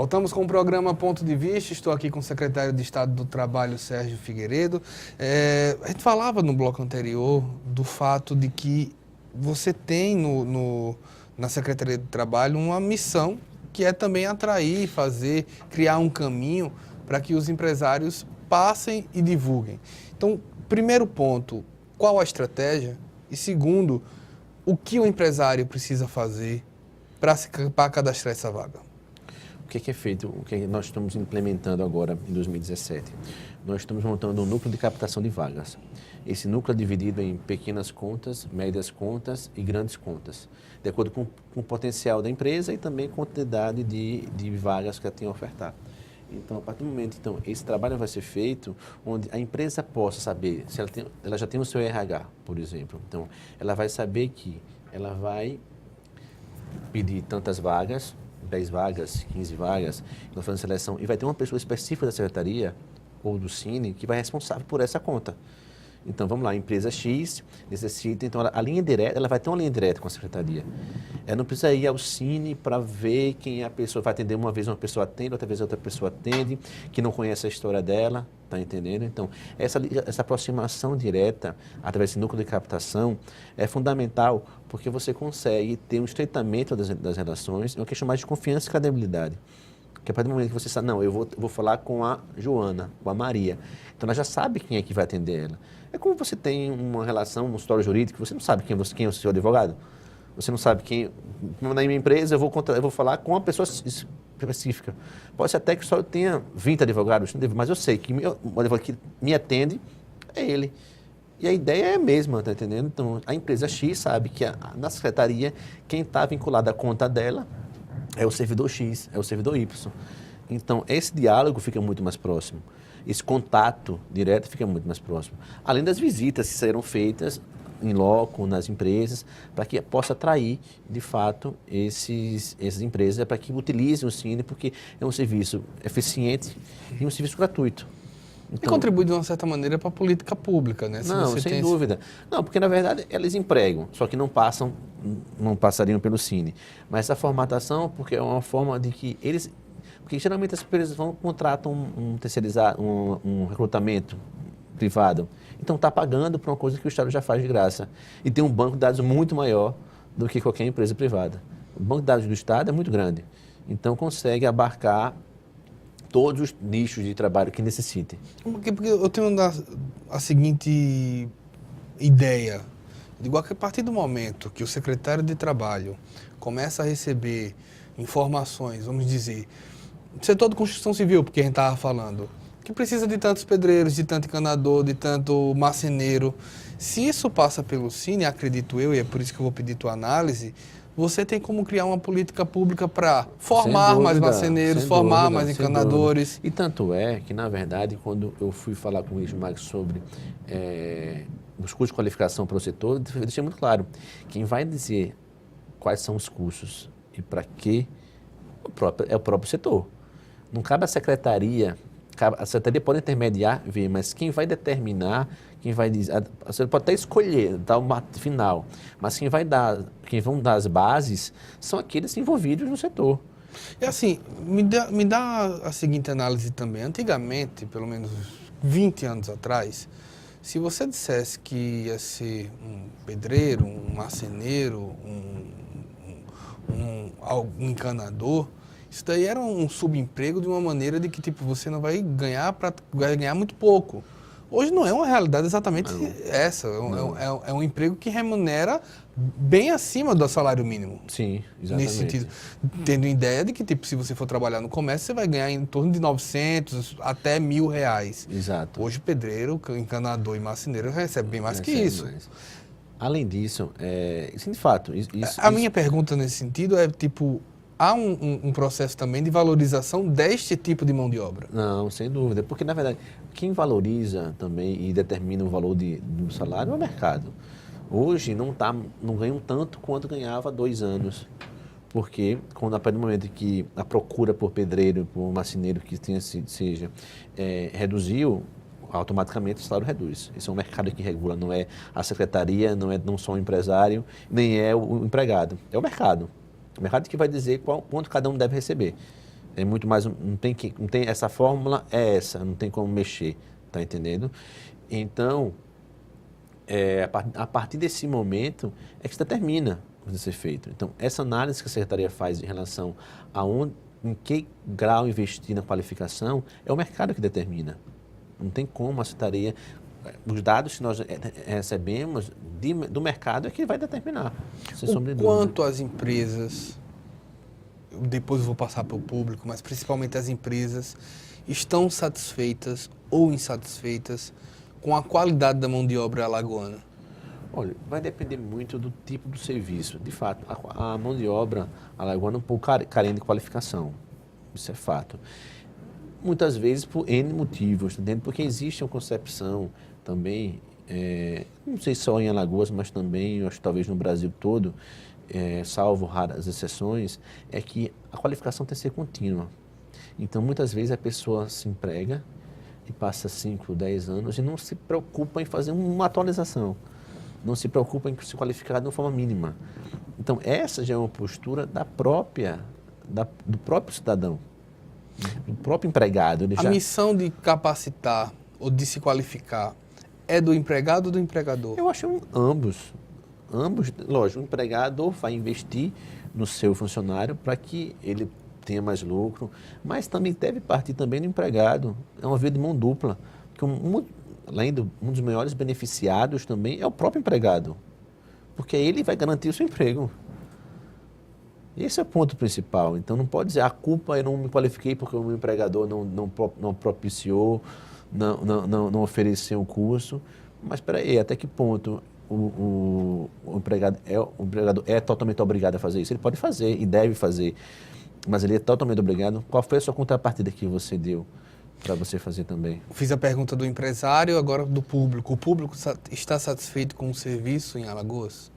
Voltamos com o programa Ponto de Vista. Estou aqui com o secretário de Estado do Trabalho, Sérgio Figueiredo. A gente falava no bloco anterior do fato de que você tem na Secretaria do Trabalho uma missão que é também atrair, fazer, criar um caminho para que os empresários passem e divulguem. Então, primeiro ponto, qual a estratégia? E segundo, o que o empresário precisa fazer para cadastrar essa vaga? O que é feito? O que nós estamos implementando agora em 2017? Nós estamos montando um núcleo de captação de vagas. Esse núcleo é dividido em pequenas contas, médias contas e grandes contas, de acordo com o potencial da empresa e também com a quantidade de vagas que ela tem a ofertar. Então, a partir do momento, esse trabalho vai ser feito onde a empresa possa saber, se ela já tem o seu RH, por exemplo. Então, ela vai saber que ela vai pedir tantas vagas, 10 vagas, 15 vagas, nós fazemos seleção, e vai ter uma pessoa específica da secretaria ou do Cine que vai responsável por essa conta. Então, vamos lá, a empresa X necessita, então a linha direta, ela vai ter uma linha direta com a secretaria. Ela não precisa ir ao Cine para ver quem é a pessoa, vai atender uma vez uma pessoa atende, outra vez outra pessoa atende, que não conhece a história dela, está entendendo? Então, essa aproximação direta, através desse núcleo de captação, é fundamental, porque você consegue ter um estreitamento das relações, é uma questão mais de confiança e credibilidade. Porque a partir do momento que você sabe, não, eu vou falar com a Joana, com a Maria. Então, ela já sabe quem é que vai atender ela. É como você tem uma relação, um histórico jurídico, você não sabe quem é o seu advogado. Você não sabe quem... Na minha empresa, eu vou falar com uma pessoa específica. Pode ser até que só eu tenha 20 advogados, mas eu sei que o advogado que me atende é ele. E a ideia é a mesma, está entendendo? Então, a empresa X sabe que na secretaria, quem está vinculado à conta dela é o servidor X, é o servidor Y. Então, esse diálogo fica muito mais próximo. Esse contato direto fica muito mais próximo. Além das visitas que serão feitas em loco, nas empresas, para que possa atrair, de fato, essas empresas, para que utilizem o Cine, porque é um serviço eficiente e um serviço gratuito. Então, e contribui de uma certa maneira para a política pública, né? Não, sem dúvida. Não, porque na verdade elas empregam, só que não passariam pelo Cine. Mas essa formatação, porque é uma forma de que eles... Porque geralmente as empresas contratam um terceirizado, um recrutamento privado. Então está pagando por uma coisa que o Estado já faz de graça. E tem um banco de dados muito maior do que qualquer empresa privada. O banco de dados do Estado é muito grande. Então consegue abarcar todos os nichos de trabalho que necessitem. Porque eu tenho a seguinte ideia. Igual que a partir do momento que o secretário de Trabalho começa a receber informações, vamos dizer, setor de construção civil, porque a gente estava falando, que precisa de tantos pedreiros, de tanto encanador, de tanto marceneiro. Se isso passa pelo Cine, acredito eu, e é por isso que eu vou pedir tua análise, você tem como criar uma política pública para formar mais marceneiros, formar mais encanadores. E tanto é que, na verdade, quando eu fui falar com o Ismael sobre os cursos de qualificação para o setor, eu deixei muito claro, quem vai dizer quais são os cursos e para que é o próprio setor. Não cabe à secretaria, a secretaria pode intermediar, ver, mas quem vai determinar, quem vai dizer, você pode até escolher, dar uma final, mas quem vão dar as bases são aqueles envolvidos no setor. E assim, me dá a seguinte análise também. Antigamente, pelo menos 20 anos atrás, se você dissesse que ia ser um pedreiro, um marceneiro, um encanador, isso daí era um subemprego de uma maneira de que tipo, você não vai ganhar muito pouco. Hoje não é uma realidade exatamente essa. É um emprego que remunera bem acima do salário mínimo. Sim, exatamente. Nesse sentido. Tendo ideia de que, tipo, se você for trabalhar no comércio, você vai ganhar em torno de 900 até R$1.000. Exato. Hoje, pedreiro, encanador e marceneiro recebe bem mais que isso. Mais. Além disso, de fato... Minha pergunta nesse sentido é, tipo, há um processo também de valorização deste tipo de mão de obra? Não, sem dúvida. Porque, na verdade, quem valoriza também e determina o valor do salário é o mercado. Hoje não ganham tanto quanto ganhava há 2 anos. Porque, a partir do momento que a procura por pedreiro, por marceneiro que reduziu, automaticamente o salário reduz. Esse é um mercado que regula, não é a secretaria, não só o empresário, nem é o empregado. É o mercado. O mercado que vai dizer quanto cada um deve receber. É muito mais, não tem essa fórmula, é essa, não tem como mexer, tá entendendo? Então, a partir desse momento é que se determina o que vai ser feito. Então, essa análise que a Secretaria faz em relação a em que grau investir na qualificação, é o mercado que determina. Não tem como a Secretaria, os dados que nós recebemos do mercado é que vai determinar. Sem sombra de dúvida. Quanto as empresas, depois eu vou passar para o público, mas principalmente as empresas, estão satisfeitas ou insatisfeitas com a qualidade da mão de obra alagoana? Olha, vai depender muito do tipo do serviço. De fato, a mão de obra alagoana é um pouco carente de qualificação. Isso é fato. Muitas vezes por N motivos, entende? Porque existe uma concepção também, não sei só em Alagoas, mas também, eu acho que talvez no Brasil todo, salvo raras exceções, é que a qualificação tem que ser contínua. Então, muitas vezes a pessoa se emprega e passa 5, 10 anos e não se preocupa em fazer uma atualização. Não se preocupa em se qualificar de uma forma mínima. Então, essa já é uma postura do próprio cidadão, do próprio empregado. A missão de capacitar ou de se qualificar é do empregado ou do empregador? Eu acho ambos. Ambos, lógico, o empregador vai investir no seu funcionário para que ele tenha mais lucro, mas também deve partir também do empregado. É uma via de mão dupla. Porque além de um dos maiores beneficiados também é o próprio empregado, porque ele vai garantir o seu emprego. Esse é o ponto principal. Então não pode dizer a culpa eu não me qualifiquei porque o meu empregador não propiciou, não ofereceu um curso. Mas espera aí, até que ponto o empregado é totalmente obrigado a fazer isso? Ele pode fazer e deve fazer, mas ele é totalmente obrigado. Qual foi a sua contrapartida que você deu para você fazer também? Fiz a pergunta do empresário, agora do público. O público está satisfeito com o serviço em Alagoas?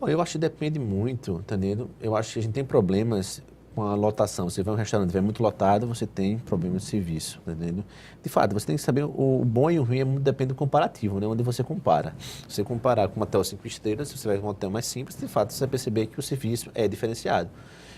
Eu acho que depende muito, entendeu? Eu acho que a gente tem problemas com a lotação. Você vai a um restaurante, estiver muito lotado, você tem problema de serviço, entendeu? De fato, você tem que saber o bom e o ruim depende do comparativo, né? Onde você compara. Se você comparar com um hotel 5 estrelas, se você vai com um hotel mais simples, de fato, você vai perceber que o serviço é diferenciado.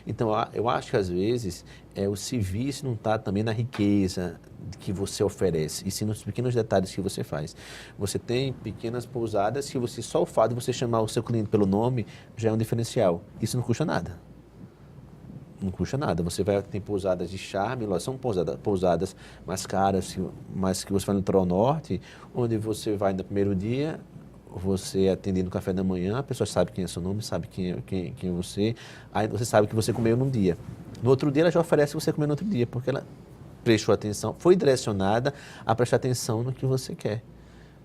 Então, eu acho que às vezes o serviço não está também na riqueza que você oferece, e sim nos pequenos detalhes que você faz. Você tem pequenas pousadas que só o fato de você chamar o seu cliente pelo nome já é um diferencial. Isso não custa nada. Não custa nada. Você vai ter pousadas de charme, são pousadas mais caras, mas que você vai no litoral norte, onde você vai no primeiro dia, você atendendo o café da manhã, a pessoa sabe quem é seu nome, sabe quem é você, aí você sabe que você comeu num dia. No outro dia, ela já oferece você comer no outro dia, porque ela prestou atenção, foi direcionada a prestar atenção no que você quer.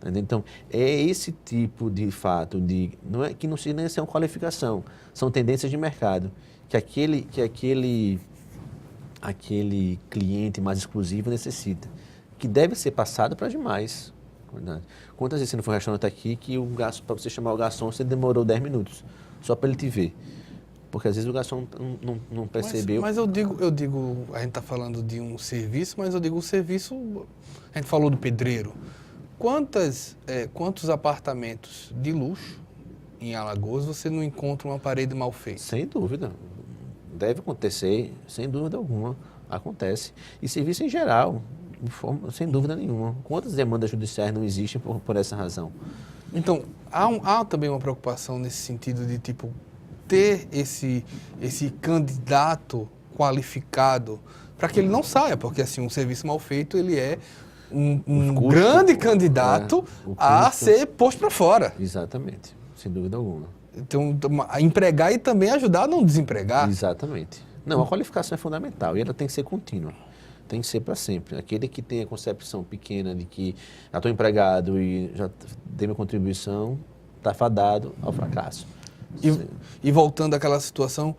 Entendeu? Então, é esse tipo de fato, não é que não se nem ser uma qualificação, são tendências de mercado, que aquele cliente mais exclusivo necessita, que deve ser passado para demais. Quantas vezes você não foi no restaurante aqui que para você chamar o garçom, você demorou 10 minutos, só para ele te ver? Porque às vezes o garçom não percebeu. Mas eu digo, a gente está falando de um serviço, mas eu digo o serviço, a gente falou do pedreiro. Quantos apartamentos de luxo em Alagoas você não encontra uma parede mal feita? Sem dúvida. Deve acontecer, sem dúvida alguma, acontece. E serviço em geral, sem dúvida nenhuma. Quantas demandas judiciais não existem por essa razão? Então, há também uma preocupação nesse sentido de, tipo, ter esse candidato qualificado para que ele não saia, porque, assim, um serviço mal feito, ele é um grande candidato a ser posto para fora. Exatamente, sem dúvida alguma. Então, a empregar e também ajudar a não desempregar. Exatamente. Não, a qualificação é fundamental e ela tem que ser contínua. Tem que ser para sempre. Aquele que tem a concepção pequena de que já estou empregado e já dei minha contribuição, está fadado ao fracasso. E voltando àquela situação,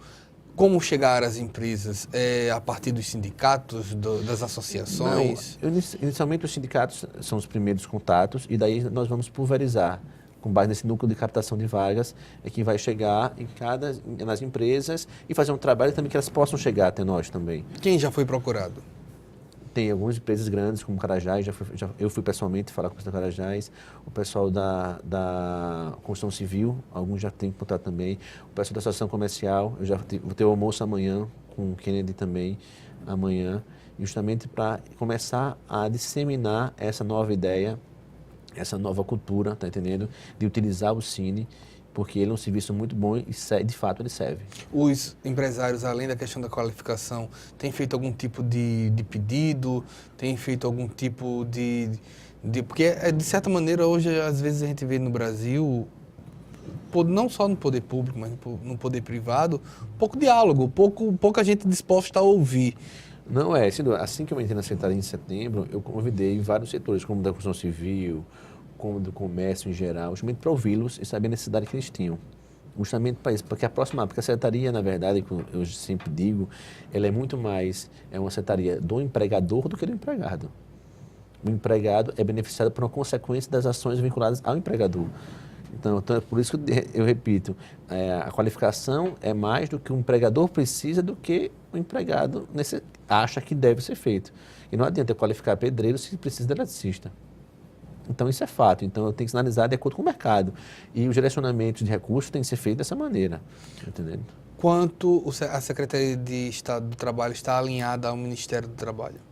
como chegar às empresas? A partir dos sindicatos, das associações? Não, inicialmente os sindicatos são os primeiros contatos e daí nós vamos pulverizar. Com base nesse núcleo de captação de vagas, é que vai chegar nas empresas e fazer um trabalho também que elas possam chegar até nós também. Quem já foi procurado? Tem algumas empresas grandes, como Carajás, eu fui pessoalmente falar com o pessoal da Carajás, o pessoal da construção civil, alguns já têm contato também, o pessoal da associação comercial, eu já vou ter o almoço amanhã com o Kennedy também amanhã, justamente para começar a disseminar essa nova ideia, essa nova cultura, tá entendendo? De utilizar o Cine, porque ele é um serviço muito bom e, de fato, ele serve. Os empresários, além da questão da qualificação, têm feito algum tipo de pedido, têm feito algum tipo porque, de certa maneira, hoje, às vezes, a gente vê no Brasil, não só no poder público, mas no poder privado, pouco diálogo, pouca gente disposta a ouvir. Não é, assim que eu entrei na secretaria em setembro, eu convidei vários setores, como da construção civil, como do comércio em geral, justamente para ouvi-los e saber a necessidade que eles tinham. Justamente para isso, porque a secretaria, na verdade, como eu sempre digo, ela é muito mais uma secretaria do empregador do que do empregado. O empregado é beneficiado por uma consequência das ações vinculadas ao empregador. Então é por isso que eu repito, a qualificação é mais do que o empregador precisa do que o empregado acha que deve ser feito. E não adianta eu qualificar pedreiro se precisa de eletricista. Então isso é fato. Então eu tenho que analisar de acordo com o mercado. E o direcionamento de recursos tem que ser feito dessa maneira. Entendeu? Quanto a Secretaria de Estado do Trabalho está alinhada ao Ministério do Trabalho?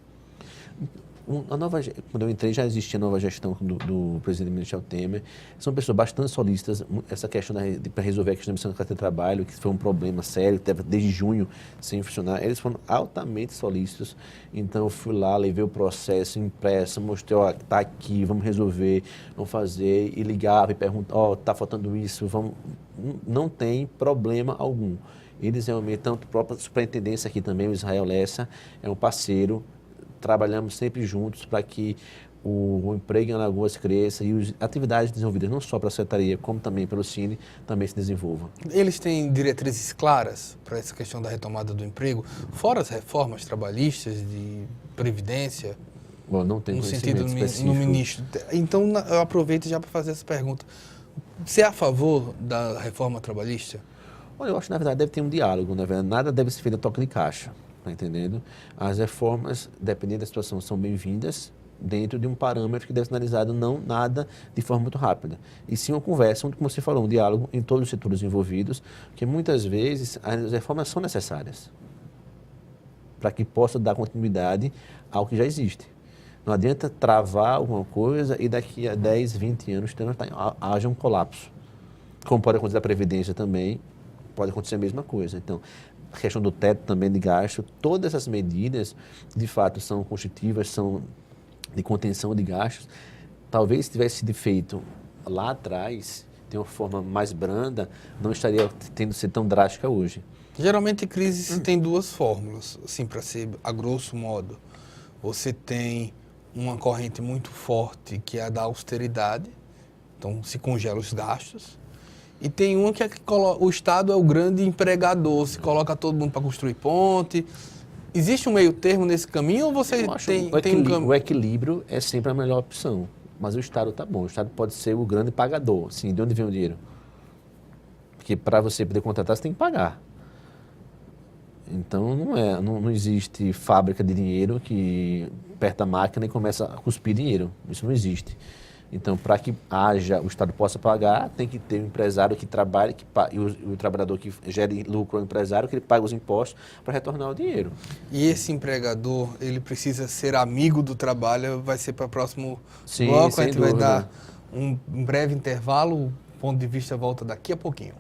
Quando eu entrei, já existia a nova gestão do presidente Michel Temer. São pessoas bastante solistas. Essa questão para resolver a questão da emissão da carteira de trabalho, que foi um problema sério, que desde junho sem funcionar, eles foram altamente solistas. Então, eu fui lá, levei o processo impresso, mostrei, ó, está aqui, vamos resolver, vamos fazer, e ligava e perguntava, ó, está faltando isso, vamos... Não tem problema algum. Eles realmente, tanto a própria superintendência aqui também, o Israel Lessa, é um parceiro. Trabalhamos sempre juntos para que o emprego em Alagoas cresça e as atividades desenvolvidas não só para a Secretaria, como também pelo Cine, também se desenvolvam. Eles têm diretrizes claras para essa questão da retomada do emprego, fora as reformas trabalhistas de previdência? Bom, não tem no conhecimento sentido específico. no ministro. Então, eu aproveito já para fazer essa pergunta. Você é a favor da reforma trabalhista? Olha, eu acho que, na verdade, deve ter um diálogo. Na verdade, nada deve ser feito a toque de caixa. Tá entendendo? As reformas, dependendo da situação, são bem-vindas dentro de um parâmetro que deve ser analisado não nada de forma muito rápida. E sim uma conversa, como você falou, um diálogo em todos os setores envolvidos, porque muitas vezes as reformas são necessárias para que possa dar continuidade ao que já existe. Não adianta travar alguma coisa e daqui a 10, 20 anos haja um colapso. Como pode acontecer na Previdência também, pode acontecer a mesma coisa. Então, a questão do teto também de gasto, todas essas medidas, de fato, são constitutivas, são de contenção de gastos. Talvez se tivesse sido feito lá atrás, de uma forma mais branda, não estaria tendo que ser tão drástica hoje. Geralmente, crise tem duas fórmulas, assim, para ser a grosso modo. Você tem uma corrente muito forte, que é a da austeridade, então se congela os gastos. E tem uma que o Estado é o grande empregador, se coloca todo mundo para construir ponte. Existe um meio termo nesse caminho ou você tem um caminho? O equilíbrio é sempre a melhor opção, mas o Estado está bom. O Estado pode ser o grande pagador. Sim, de onde vem o dinheiro? Porque para você poder contratar, você tem que pagar. Então não existe fábrica de dinheiro que aperta a máquina e começa a cuspir dinheiro. Isso não existe. Então, para que o Estado possa pagar, tem que ter um empresário que trabalhe e o trabalhador que gere lucro ao empresário, que ele pague os impostos para retornar o dinheiro. E esse empregador, ele precisa ser amigo do trabalho, vai ser para o próximo bloco, a gente vai dar um breve intervalo, o ponto de vista volta daqui a pouquinho.